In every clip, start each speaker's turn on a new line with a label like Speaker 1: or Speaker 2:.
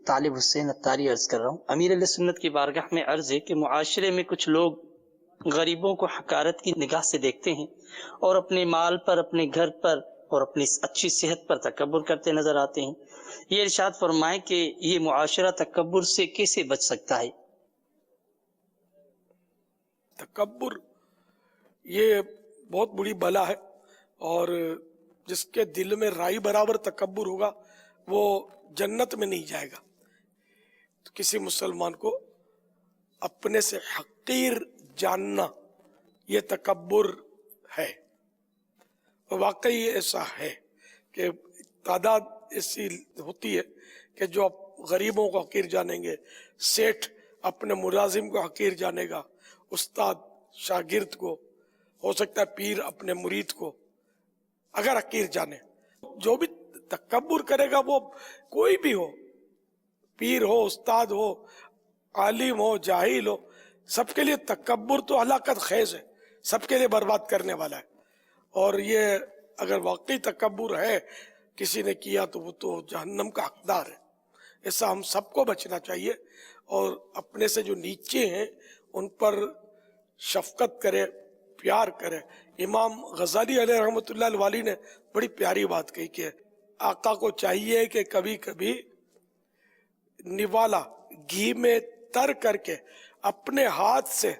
Speaker 1: طالب حسین اتاری عرض کر رہا ہوں۔ امیر علیہ سنت کی بارگاہ میں عرض ہے کہ معاشرے میں کچھ لوگ غریبوں کو حقارت کی نگاہ سے دیکھتے ہیں اور اپنے مال پر، اپنے گھر پر اور اپنی اچھی صحت پر تکبر کرتے نظر آتے ہیں۔ یہ ارشاد فرمائیں کہ یہ معاشرہ تکبر سے کیسے بچ سکتا ہے؟
Speaker 2: تکبر یہ بہت بری بلا ہے، اور جس کے دل میں رائی برابر تکبر ہوگا وہ جنت میں نہیں جائے گا۔ تو کسی مسلمان کو اپنے سے حقیر جاننا یہ تکبر ہے، اور واقعی ایسا ہے کہ تعداد ایسی ہوتی ہے کہ جو غریبوں کو حقیر جانیں گے، سیٹھ اپنے ملازم کو حقیر جانے گا، استاد شاگرد کو، ہو سکتا ہے پیر اپنے مرید کو اگر حقیر جانے۔ جو بھی تکبر کرے گا وہ کوئی بھی ہو، پیر ہو، استاد ہو، عالم ہو، جاہل ہو، سب کے لیے تکبر تو ہلاکت خیز ہے، سب کے لیے برباد کرنے والا ہے۔ اور یہ اگر واقعی تکبر ہے کسی نے کیا تو وہ تو جہنم کا حقدار ہے۔ ایسا ہم سب کو بچنا چاہیے، اور اپنے سے جو نیچے ہیں ان پر شفقت کرے، پیار کرے۔ امام غزالی علیہ رحمۃ اللہ الوالی نے بڑی پیاری بات کہی کہ آقا کو چاہیے کہ کبھی کبھی نوالا گھی میں تر کر کے اپنے ہاتھ سے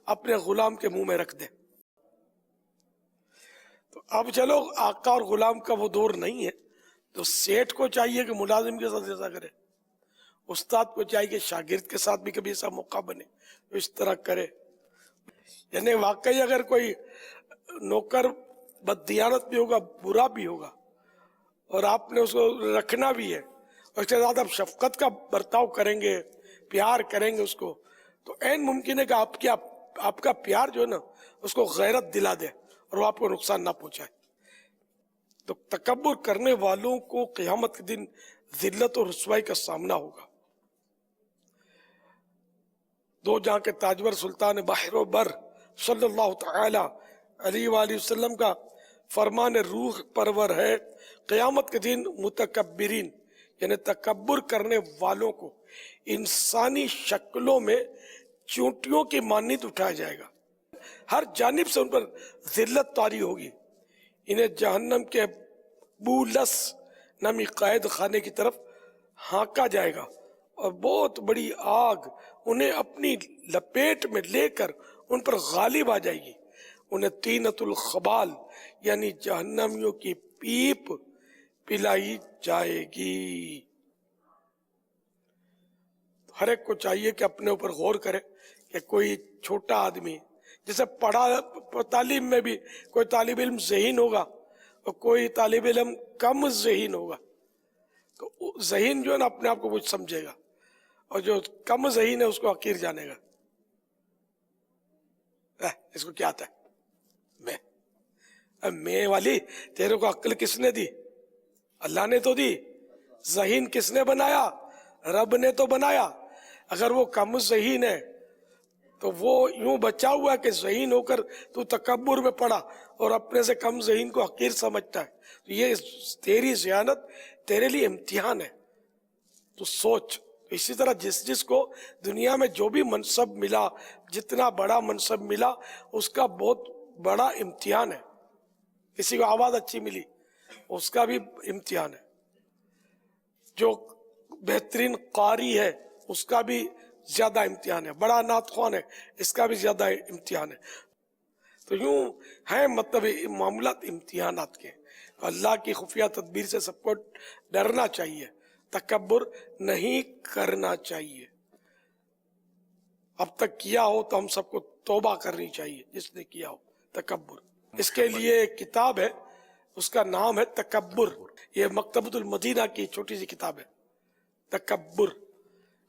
Speaker 2: اپنے غلام کے منہ میں رکھ دے۔ تو اب چلو آقا اور غلام کا وہ دور نہیں ہے، تو سیٹھ کو چاہیے کہ ملازم کے ساتھ ایسا کرے، استاد کو چاہیے کہ شاگرد کے ساتھ بھی کبھی ایسا موقع بنے تو اس طرح کرے۔ یعنی واقعی اگر کوئی نوکر بددیانت بھی ہوگا، برا بھی ہوگا، اور آپ نے اس کو رکھنا بھی ہے، اور اس کے ساتھ آپ شفقت کا برتاؤ کریں گے، پیار کریں گے اس کو، تو عین ممکن ہے کہ آپ کا پیار جو ہے نا اس کو غیرت دلا دے اور وہ آپ کو نقصان نہ پہنچائے۔ تو تکبر کرنے والوں کو قیامت کے دن ذلت اور رسوائی کا سامنا ہوگا۔ دو جہاں کے تاجور سلطان بحر و بر صلی اللہ تعالی علیہ وآلہ وسلم کا فرمان روح پرور ہے، قیامت کے دن متکبرین یعنی تکبر کرنے والوں کو انسانی شکلوں میں چونٹیوں کی مانند اٹھایا جائے گا، ہر جانب سے ان پر ذلت طاری ہوگی، انہیں جہنم کے بولس نامی قید خانے کی طرف ہانکا جائے گا، اور بہت بڑی آگ انہیں اپنی لپیٹ میں لے کر ان پر غالب آ جائے گی، انہیں طینۃ الخبال یعنی جہنمیوں کی پیپ پلائی جائے گی۔ ہر ایک کو چاہیے کہ اپنے اوپر غور کرے کہ کوئی چھوٹا آدمی جیسے پڑھا، تعلیم میں بھی کوئی طالب علم ذہین ہوگا اور کوئی طالب علم کم ذہین ہوگا، تو ذہین جو ہے نا اپنے آپ کو کچھ سمجھے گا، اور جو کم ذہین ہے اس کو حقیر جانے گا۔ اس کو کیا آتا ہے؟ میں والی تیرے کو عقل کس نے دی؟ اللہ نے تو دی۔ ذہین کس نے بنایا؟ رب نے تو بنایا۔ اگر وہ کم ذہین ہے تو وہ یوں بچا ہوا ہے کہ ذہین ہو کر تو تکبر میں پڑا اور اپنے سے کم ذہین کو حقیر سمجھتا ہے، تو یہ تیری ذہانت تیرے لیے امتحان ہے، تو سوچ۔ اسی طرح جس کو دنیا میں جو بھی منصب ملا، جتنا بڑا منصب ملا، اس کا بہت بڑا امتحان ہے۔ کسی کو آواز اچھی ملی، اس کا بھی امتحان ہے۔ جو بہترین قاری ہے اس کا بھی زیادہ امتحان ہے، بڑا نعت خوان ہے اس کا بھی زیادہ امتحان ہے۔ تو یوں ہیں مطلب معاملات امتحانات کے۔ اللہ کی خفیہ تدبیر سے سب کو ڈرنا چاہیے، تکبر نہیں کرنا چاہیے۔ اب تک کیا ہو تو ہم سب کو توبہ کرنی چاہیے جس نے کیا ہو تکبر۔ اس کے لیے ایک کتاب ہے، اس کا نام ہے تکبر، یہ مکتبۃ المدینہ کی چھوٹی سی کتاب ہے تکبر۔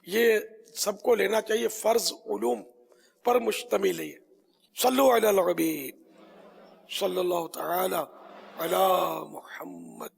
Speaker 2: یہ سب کو لینا چاہیے، فرض علوم پر مشتمل ہے۔ صلو علی الحبیب صلی اللہ تعالی علی محمد۔